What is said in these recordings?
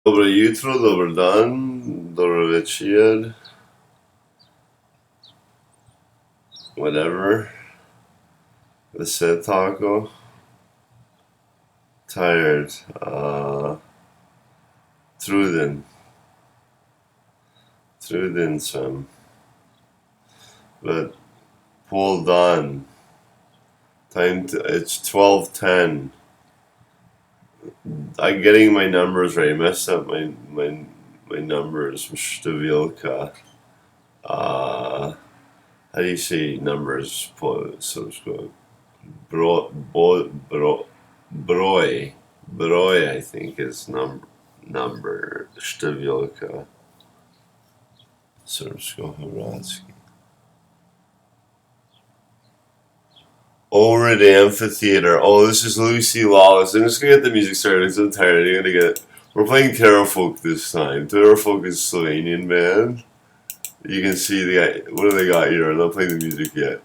Dobro jutro, dober dan, dobro večer, whatever. The set taco. Tired. Truden. Truden some. But hold on. It's 12:10. I'm getting my numbers right. I messed up my numbers. Stavilka. How do you say numbers? Broj, I think is number. Stavilka. Srpsko-hrvatski. Over the amphitheater. Oh, this is Lucy Lawless. I'm just gonna get the music started. I'm so tired. We're playing Terrafolk this time. Terrafolk is a Slovenian band. You can see the guy. What do they got here? I'm not playing the music yet.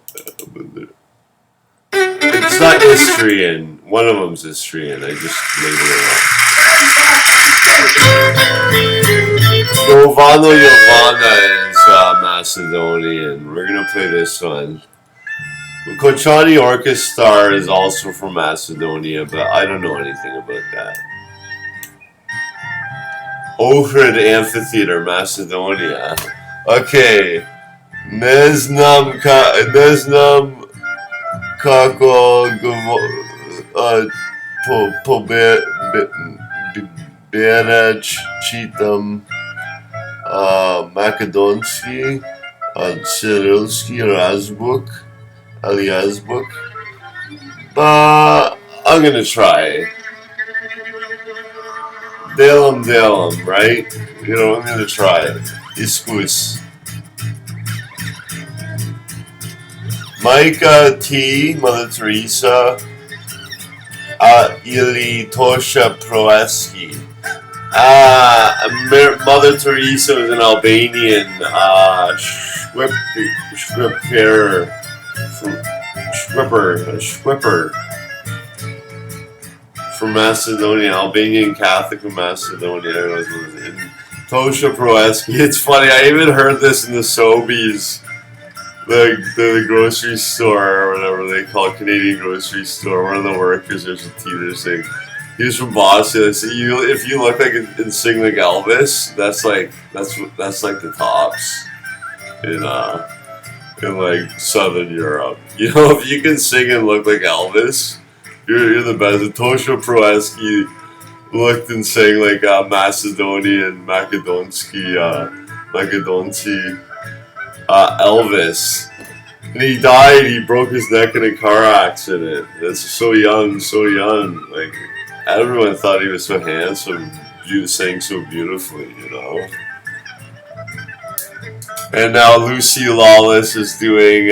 It's not Istrian. One of them's Istrian. I just labeled it wrong. Jovano Jovana is Macedonian. We're gonna play this one. Kochani Orchestra is also from Macedonia, but I don't know anything about that. Ohrid Amphitheater, Macedonia. Okay. Ne znam kako poberać čitam makedonski, cyrilski razbuk, ali azbuk. But I'm gonna try. Delum, right? You know, I'm gonna try it. Iskus. Micah T, Mother Teresa, ili Tosha Proeski. Mother Teresa was an Albanian Schwipper from Macedonia, Albanian Catholic from Macedonia. Tosha Proeski. It's funny, I even heard this in the Sobeys. The grocery store, or whatever they call it, Canadian grocery store. One of the workers, there's a teacher saying, he was from Boston. So if you look like and sing like Elvis, that's like the tops in like Southern Europe. You know, if you can sing and look like Elvis, you're the best. And Tosha Proeski looked and sang like Macedonian, Makedonski, Elvis. And he died. He broke his neck in a car accident. That's so young. Like, everyone thought he was so handsome. You sang so beautifully, you know. And now Lucy Lawless is doing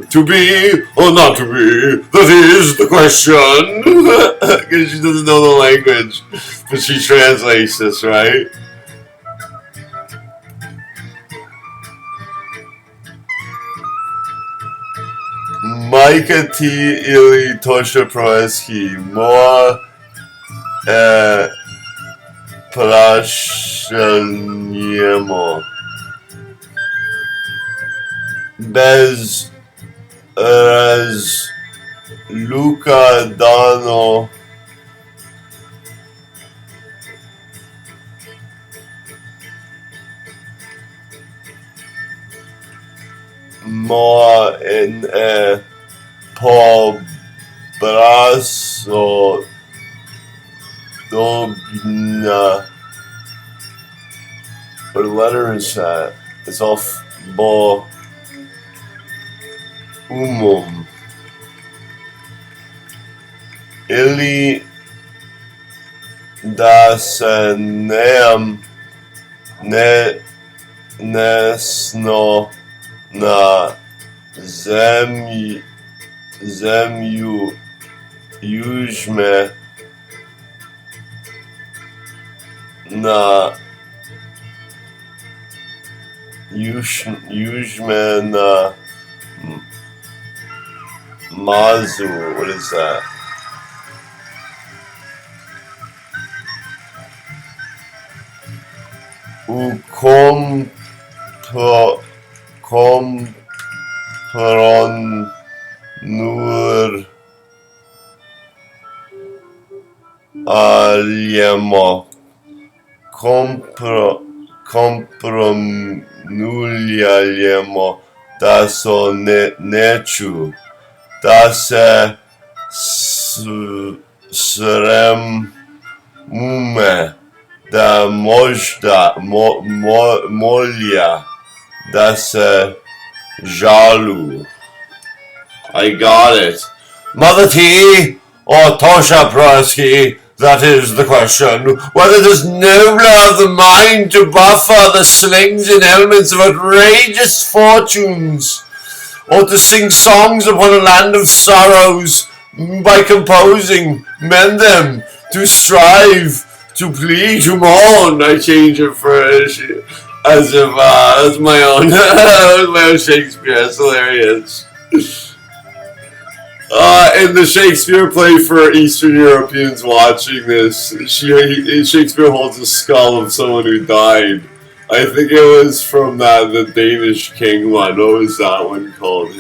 to be or not to be. That is the question. Because she doesn't know the language, but she translates this, right? Micah T. ili Tosha Proeski. More prašljamo. Bez razluka dano mo in po brazo dobna. What letter is that? It's all bo ili da se nesno na zemlju južme na mazu. What is that? u compron nur aliemo comprom nulialiemo da so nechu da se srem mume da možda molja da se žalu. I got it. Mother T or Tosha Prosky? That is the question. Whether this nobler have the mind to buffer the slings and elements of outrageous fortunes, or to sing songs upon a land of sorrows by composing, mend them, to strive, to plead, to mourn. I change it for as if that's my own, my own Shakespeare. That's hilarious. In the Shakespeare play for Eastern Europeans watching this, Shakespeare holds a skull of someone who died. I think it was from the Danish king one. What was that one called?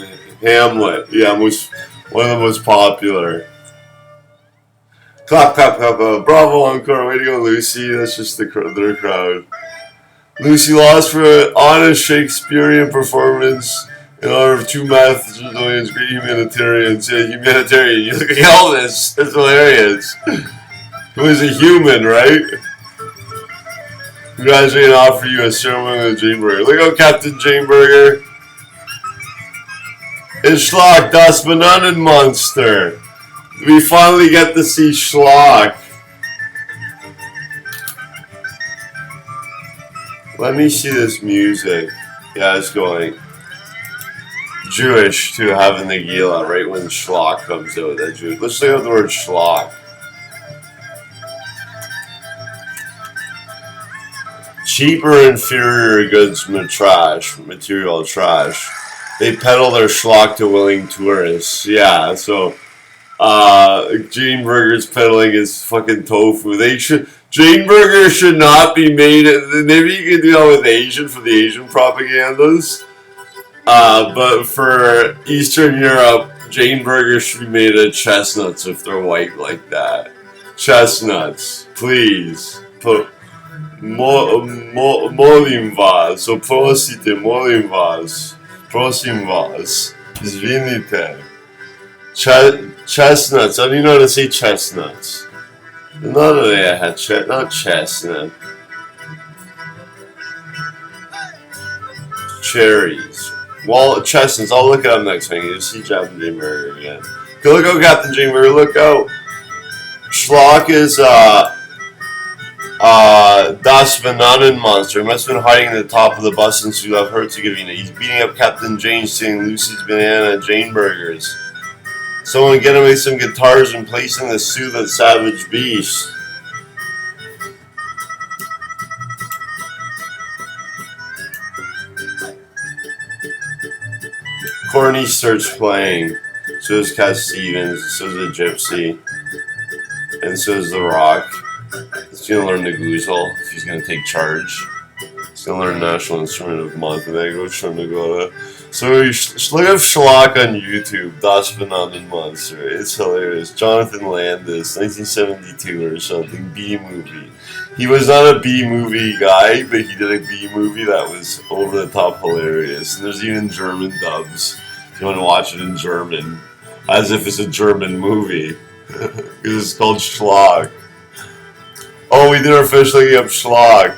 Hamlet. Yeah, one of the most popular. Clap, clap, clap, bravo, encore, way to go, Lucy. That's just their crowd. Lucy lost for an honest Shakespearean performance in honor of two Macedonians, great humanitarians. Yeah, humanitarian. You look at Elvis. That's hilarious. He was a human, right? Congratulations, and offer you a ceremony with Jane Burger. Look out, Captain Jane Burger. It's Schlock, das Bananenmonster. We finally get to see Schlock. Let me see this music. Yeah, it's going Jewish to having the Gila right when Schlock comes out. That Jewish. Let's look at the word Schlock. Cheap or inferior goods material trash. They peddle their schlock to willing tourists. Yeah, so Jane Burger's peddling his fucking tofu. Jane Burger should not be made. Maybe you can do that with Asian for the Asian propagandas. But for Eastern Europe, Jane Burger should be made of chestnuts if they're white like that. Chestnuts, please. Put molim vas. So prosite, molim vas. Prosim vas. Izvinite. Chestnuts. I don't even know how to say chestnuts. Not chestnut. Cherries. Well, chestnuts. I'll look it up next time. You see Captain Jane Burger again. Go look out, Captain Jane Burger. Look out. Schlock is Das Bananenmonster. He must have been hiding at the top of the bus since we left Herzegovina. He's beating up Captain Jane, stealing Lucy's banana Jane Burgers. Someone get away some guitars and placing the soothe that savage beast. Courtney starts playing. So is Cat Stevens. So is the Gypsy. And so is The Rock. He's going to learn the Goozle if he's going to take charge. He's going to learn National Instrument of Montenegro. So look up Schlock on YouTube. Das Bananenmonster. It's hilarious. Jonathan Landis, 1972 or something. B-movie. He was not a B-movie guy, but he did a B-movie that was over-the-top hilarious. And there's even German dubs. If you want to watch it in German. As if it's a German movie. Because it's called Schlock. Oh, we did officially up Schlock.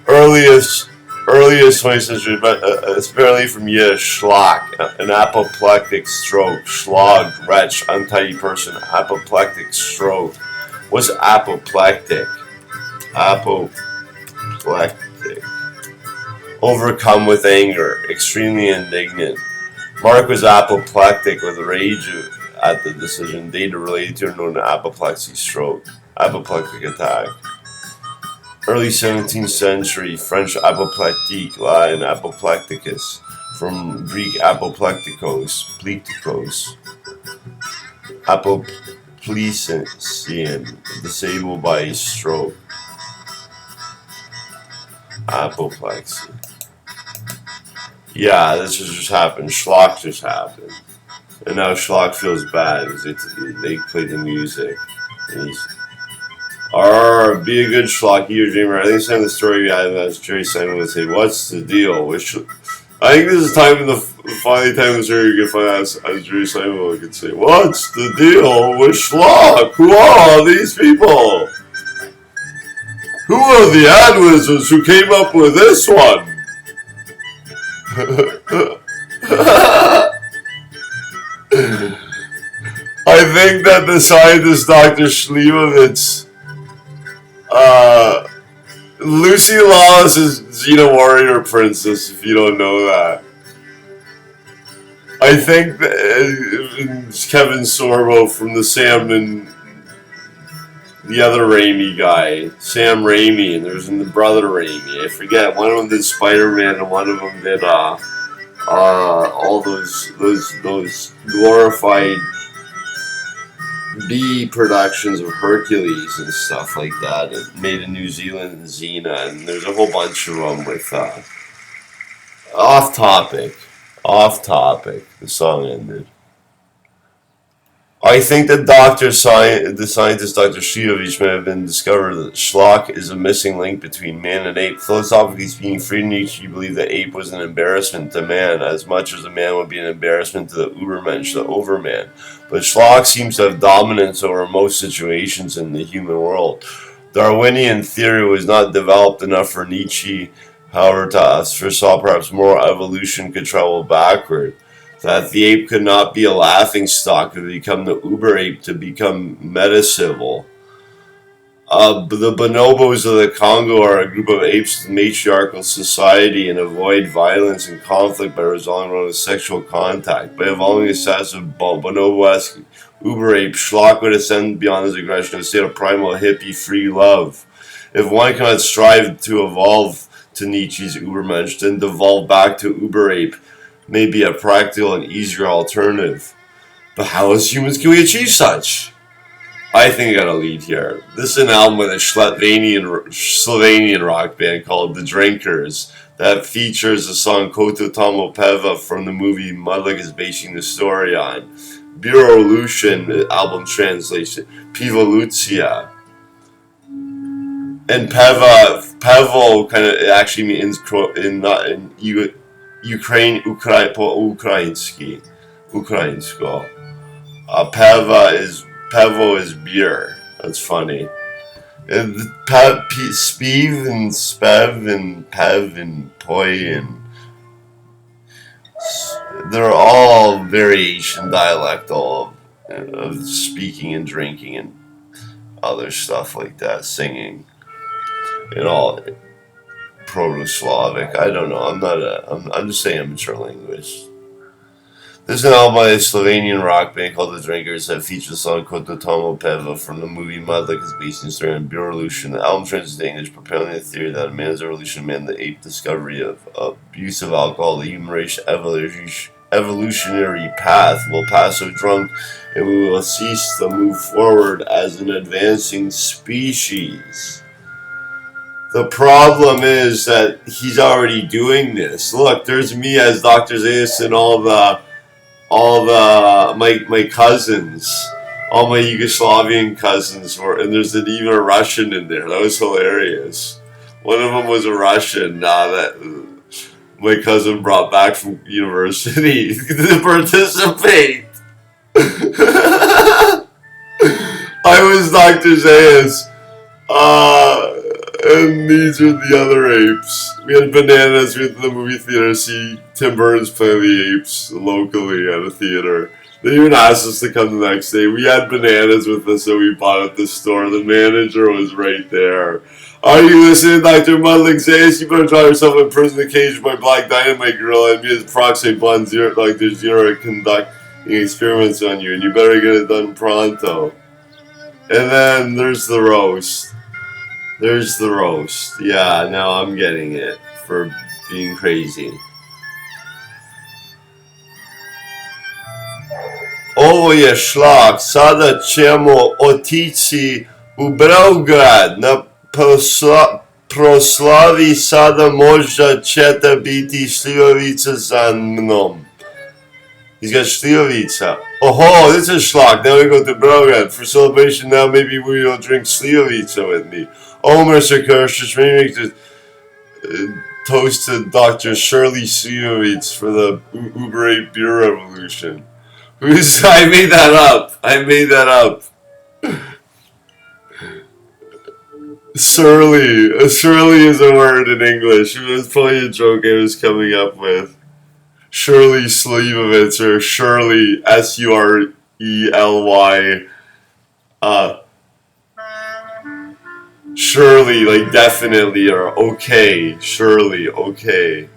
Earliest 20th century, but apparently from Yiddish, Schlock, an apoplectic stroke. Schlag, wretch, untidy person, apoplectic stroke. What's apoplectic? Apoplectic. Overcome with anger, extremely indignant. Mark was apoplectic with rage at the decision. Data related to known apoplexy stroke. Apoplectic attack. Early 17th century French apoplectique, Latin apoplecticus, from Greek apoplectikos, plectikos. Apoplecisian, disabled by a stroke. Apoplexy. Yeah, this just happened. Schlock just happened. And now Schlock feels bad because they played the music. And he's, be a good Schlocky or dreamer. I think it's time the story you had as Jerry Simon would say, what's the deal? I think this is finally time the story you can find as Jerry Simon could say, what's the deal with Schlock? Who are all these people? Who are the ad wizards who came up with this one? I think that the scientist Dr. Schlemovitz, Lucy Lawless is Xena Warrior Princess, if you don't know that. I think that Kevin Sorbo from the Sam and the other Raimi guy, Sam Raimi, and there's the brother Raimi. I forget. One of them did Spider-Man, and one of them did all those glorified B productions of Hercules and stuff like that. It made in New Zealand and Xena, and there's a whole bunch of them with off topic. The song ended. I think that the scientist Dr. Shidovich may have been discovered that Schlock is a missing link between man and ape. Philosophically speaking, Nietzsche believed that ape was an embarrassment to man, as much as a man would be an embarrassment to the Ubermensch, the overman. But Schlock seems to have dominance over most situations in the human world. Darwinian theory was not developed enough for Nietzsche, however, to foresaw perhaps moral evolution could travel backward. That the ape could not be a laughing stock to become the uber ape, to become metacivil. The bonobos of the Congo are a group of apes with matriarchal society and avoid violence and conflict by resolving around sexual contact. By evolving a status of bonobo-esque uber ape, Schlock would ascend beyond his aggression to a state of primal hippie free love. If one cannot strive to evolve to Nietzsche's Ubermensch, then devolve back to uber ape may be a practical and easier alternative. But how as humans can we achieve such? I think I got a lead here. This is an album with a Slovenian rock band called The Drinkers that features the song To Tamo Voza from the movie Mudlick is basing the story on. Biorolution, album translation, Pivolucija. And Pevo kind of actually means Ukrainsko. Pevo is beer. That's funny. And Spiv and Spev and Pev and Poi and they're all variation dialectal of speaking and drinking and other stuff like that, singing. And all Proto-Slavic. I don't know. I'm just saying amateur language. There's an album by a Slovenian rock band called The Drinkers that features the song To Tamo Voza from the movie Mudlick is based in the story on Biorolution. The album translates to English, propelling the theory that a man's evolution meant the ape discovery of abuse of alcohol, the human race evolutionary path will pass so drunk and we will cease to move forward as an advancing species. The problem is that he's already doing this. Look, there's me as Dr. Zayas and my cousins, all my Yugoslavian cousins and there's even a Russian in there. That was hilarious. One of them was a Russian that my cousin brought back from university to participate. I was Dr. Zayas. And these are the other apes. We had bananas. We went to the movie theater to see Tim Burton's play the apes locally at a theater. They even asked us to come the next day. We had bananas with us, so we bought at the store. The manager was right there. Are you listening, Dr. Mudlick Zayas? You better try yourself in prison in the cage by Black Dynamite Gorilla and me as Proxy Blonde Zero, Dr. Zero conducting experiments on you, and you better get it done pronto. And then there's the roast. There's the roast. Yeah, now I'm getting it for being crazy. Ovo je Schlock. Sada ćemo otići u Beograd na Proslavi sada možda ćete biti šljivovica za mnom. He's got šljivovica. Oh, this is schlock. Now we go to Belgrade. For celebration now, maybe we will drink šljivovica with me. Oh, Mr. Kirsch, maybe make the toast to Dr. Shirley Slivovitz for the Uber 8 beer revolution. I made that up. Surly. Surly is a word in English. It was probably a joke I was coming up with. Shirley Slivovitz, or Shirley, Surely. Surely, like definitely, or okay. Surely, okay.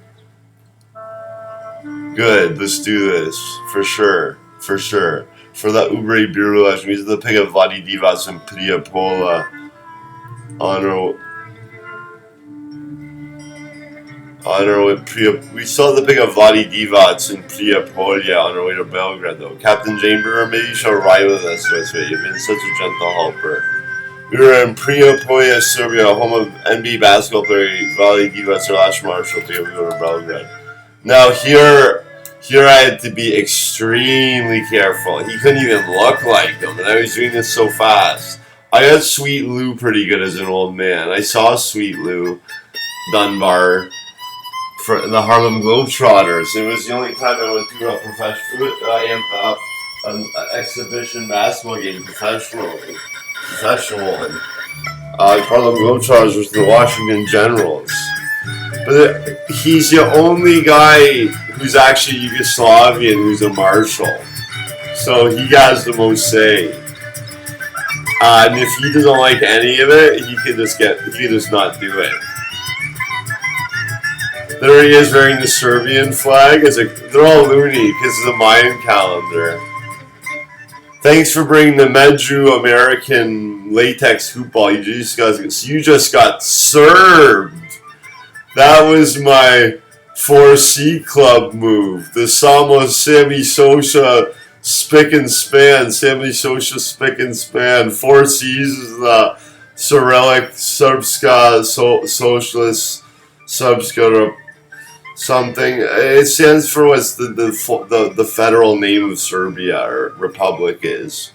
Good, let's do this. For sure. For that Ubre beer lesson, we did the pick of Vladi Divas and Priapola we saw the pick of Vladi Divac in Priapolia on our way to Belgrade, though. Captain Chamber, maybe you should ride with us this way. You've been such a gentle helper. We were in Priapolia, Serbia, home of NBA basketball player Vladi Divac, our last Marshall to go to Belgrade. Now here I had to be extremely careful. He couldn't even look like him, and I was doing this so fast. I got Sweet Lou pretty good as an old man. I saw Sweet Lou Dunbar for the Harlem Globetrotters. It was the only time I went to a an exhibition basketball game professional one. Harlem Globetrotters was the Washington Generals. But he's the only guy who's actually Yugoslavian who's a marshal. So he has the most say. And if he doesn't like any of it, he can just not do it. There he is wearing the Serbian flag. They're all loony because of the Mayan calendar. Thanks for bringing the Medju American latex hoop ball. You just got served. That was my 4C club move. The Sammy Sosa spick and span. 4Cs is the Cyrillic Serbska Socialist Serbska something. It stands for what's the federal name of Serbia or republic is.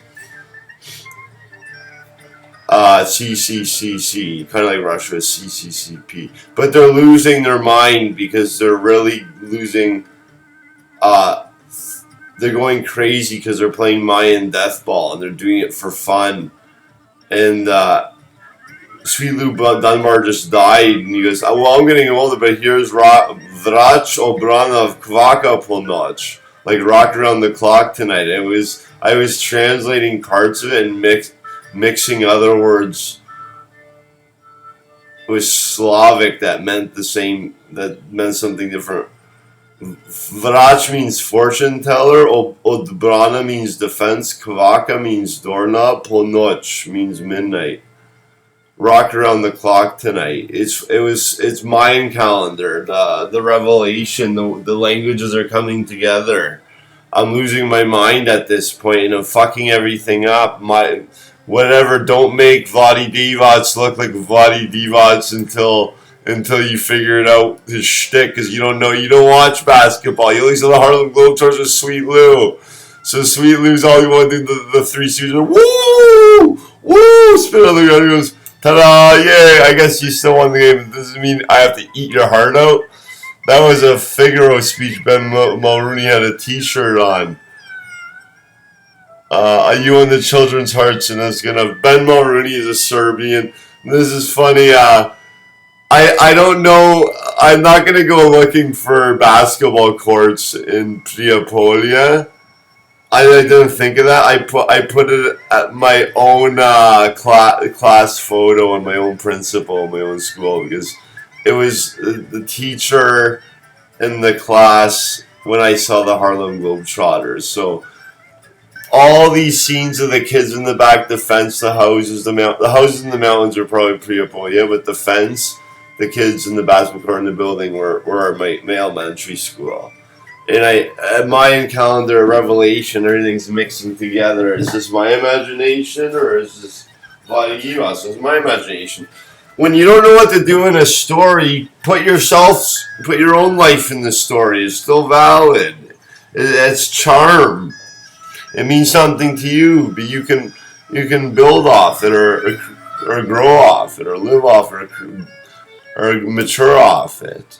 CCCC, kind of like Russia's CCCP. But they're losing their mind because they're really losing. They're going crazy because they're playing Mayan Death Ball and they're doing it for fun. And Sweet Lou Dunbar just died, and he goes, "Oh, well, I'm getting older, but here's Vrach Obranov Kvaka Polnoch, like rock around the clock tonight." I was translating parts of it and mixing other words with Slavic that meant something different. Vrach means fortune teller, Odbrana means defense, Kvaka means doorknob, Polnoch means midnight. Rock around the clock tonight. It's Mayan calendar, the revelation, the languages are coming together. I'm losing my mind at this point and I'm fucking everything up. Don't make Vladi Divac look like Vladi Divac until you figure it out his shtick, because you don't watch basketball. You only saw the Harlem Globetrotters with Sweet Lou. So Sweet Lou's all you want to do, the three C's, woo! Spit on the ground, he goes, ta-da, yay, I guess you still won the game. It doesn't mean I have to eat your heart out. That was a Figaro speech. Ben Mulrooney had a t-shirt on. You won the children's hearts, and it's gonna. Ben Mulrooney is a Serbian. This is funny. I don't know. I'm not gonna go looking for basketball courts in Priapolia. I didn't think of that. I put it at my own class photo on my own principal in my own school, because it was the teacher in the class when I saw the Harlem Globetrotters. So all these scenes of the kids in the back, the fence, the houses, the houses in the mountains are probably Priapolia, but the fence, the kids in the basketball court in the building were my elementary school. And Mayan calendar, revelation, everything's mixing together. Is this my imagination or is this Vladi Divas? It's my imagination. when you don't know what to do in a story, put your own life in the story. It's still valid. It's charm. It means something to you, but you can build off it, or grow off it, or live off it, or mature off it.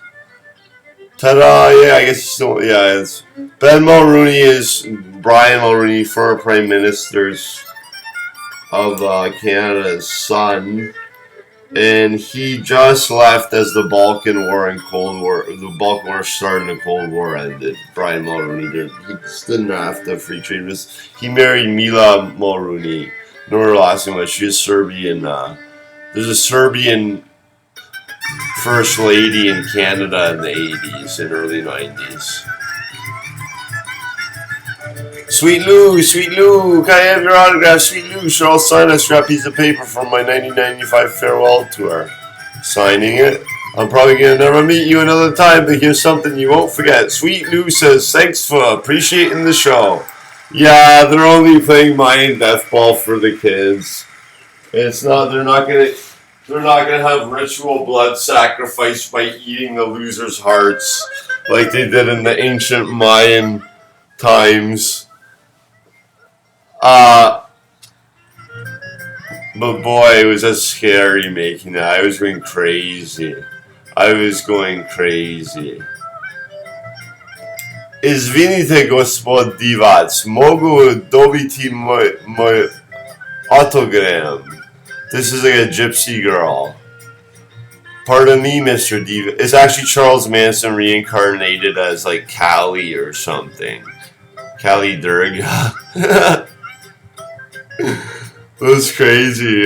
Ta-da! Yeah, I guess still. Yeah, it's Ben Mulrooney is Brian Mulrooney, former Prime Minister's of Canada's son, and he just left as the Balkan War and Cold War. The Balkan War started and the Cold War ended. Brian Mulrooney did. He didn't have to free trade. He married Mila Mulrooney. No her last name, but she is Serbian. There's a Serbian First Lady in Canada in the 80s and early 90s. Sweet Lou, can I have your autograph? Sweet Lou, should I'll sign a scrap piece of paper from my 1995 farewell tour. Signing it. I'm probably going to never meet you another time, but here's something you won't forget. Sweet Lou says, thanks for appreciating the show. Yeah, they're only playing Mayan Death Ball for the kids. It's not, they're not going to have ritual blood sacrifice by eating the losers' hearts like they did in the ancient Mayan times. But boy, it was a scary making that. I was going crazy. Izvinite, gospod Divac, mogu dobiti moj autogram. This is like a gypsy girl. Pardon me, Mr. Diva. It's actually Charles Manson reincarnated as like Kali or something. Kali Durga. That's crazy.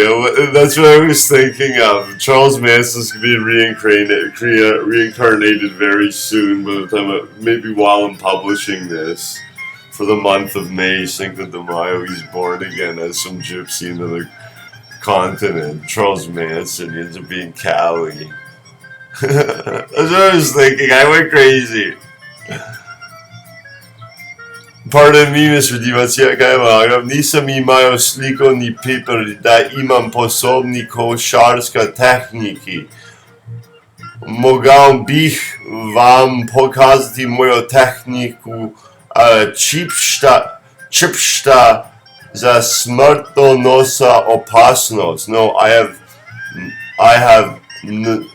That's what I was thinking of. Charles Manson's being reincarnated very soon. By the time, maybe while I'm publishing this, for the month of May, Cinco de Mayo, he's born again as some gypsy in another continent. Charles Manson ends up being Cali. That's what I was thinking. I went crazy. Pardon me, Mr. Divac, nisam imao sliko ni paper da imam posobni košarska tehniki. Mogao bih vam pokazati moju tehniku čipšta za smrtonosa opasnost. No,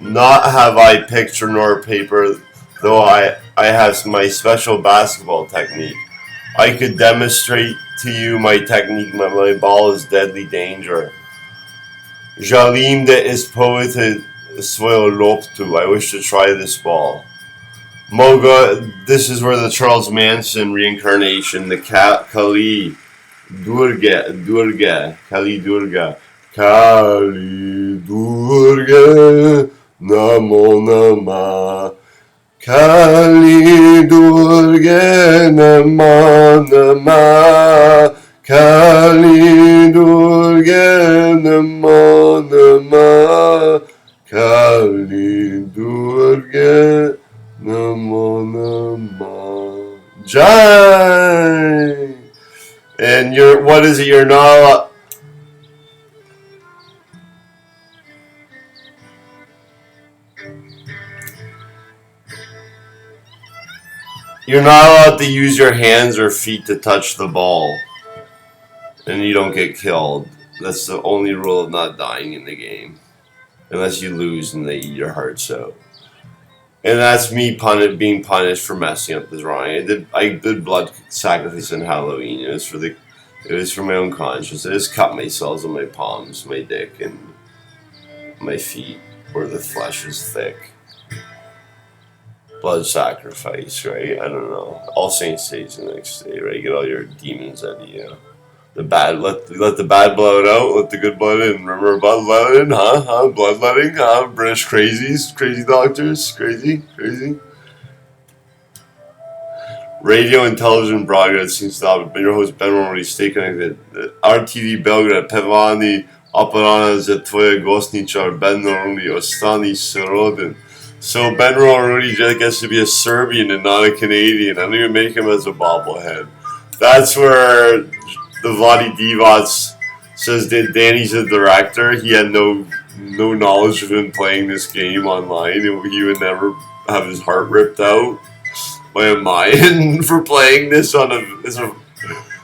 not have I picture nor paper, though I have my special basketball technique. I could demonstrate to you my technique. My ball is deadly danger. Žalim da ispovete svoju loptu. I wish to try this ball. Moga, this is where the Charles Manson reincarnation, the Kali Durga, Kali Durga, Namo Nama. Kali Durga Nama Nama, Kali Durga Nama Nama, Kali Durga Nama Nama. Jai! And what is it? You're not... You're not allowed to use your hands or feet to touch the ball. And you don't get killed. That's the only rule of not dying in the game. Unless you lose and they eat your hearts out. And that's me being punished for messing up the drawing. I did blood sacrifice on Halloween. It was for my own conscience. I just cut myself on my palms, my dick, and my feet where the flesh is thick. Blood sacrifice, right? I don't know. All Saints Day is the next day, right? Get all your demons out of you. The bad, let the bad blood out, let the good blood in. Remember bloodletting, huh? Bloodletting, huh? British crazies, crazy doctors, crazy. Radio and television broadcasting stop. Your host Ben already stay connected. RTV Belgrade, Pevani, Operana za tvoje gosničar, Ben Noruni, Ostani Sirodin. So Ben already gets to be a Serbian and not a Canadian. I don't even make him as a bobblehead. That's where the Vladi Divac says that Danny's a director. He had no no knowledge of him playing this game online, he would never have his heart ripped out by a Mayan for playing this on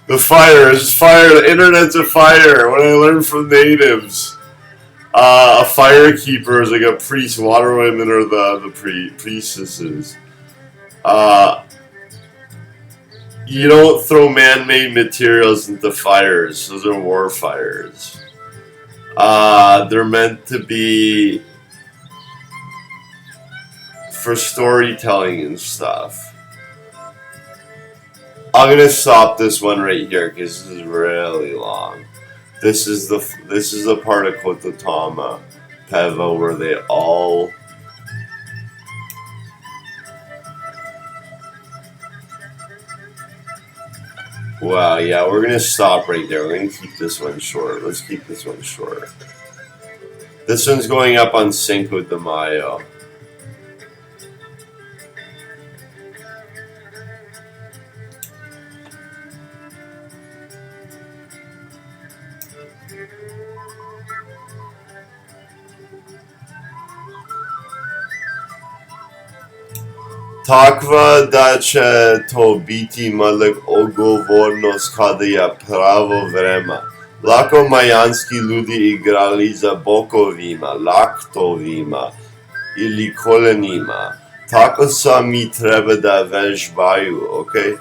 the fire. It's fire. The internet's a fire. What I learned from natives. A fire keeper is like a priest. Water women are the priestesses. You don't throw man-made materials into fires. Those are war fires. They're meant to be for storytelling and stuff. I'm gonna stop this one right here because this is really long. This is the part of To Tamo Voza where they all wow, yeah, we're gonna stop right there. We're gonna keep this one short. Let's keep this one short. This one's going up on Cinco de Mayo. Takva da će to biti malek odgovornost kada je pravo vreme. Lako majanski ljudi igrali za bokovima, laktovima ili kolenima. Tako sami treba da vežbaju, okay?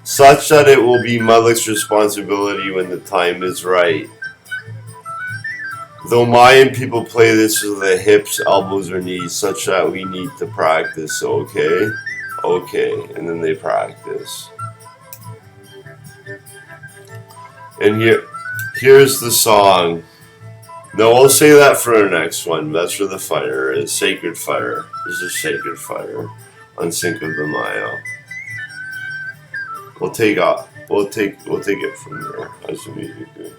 Such that it will be Malek's responsibility when the time is right. Though Mayan people play this with their hips, elbows, or knees, such that we need to practice, okay? Okay, and then they practice. And here's the song. No, we'll say that for our next one. That's for the fire. It's Sacred Fire. This is Sacred Fire on Cinco de Mayo. We'll take it from there as the music goes.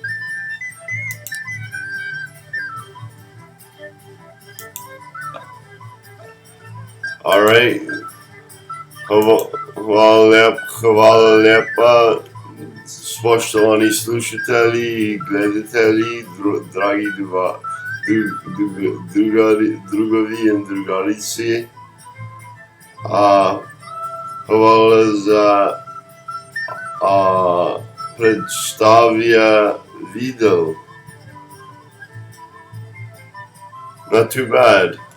Alright. Hvala lepa, spoštovani slušatelji I gledatelji, dragi drugovi in drugarici. Hvala za predstavlja video. Not too bad.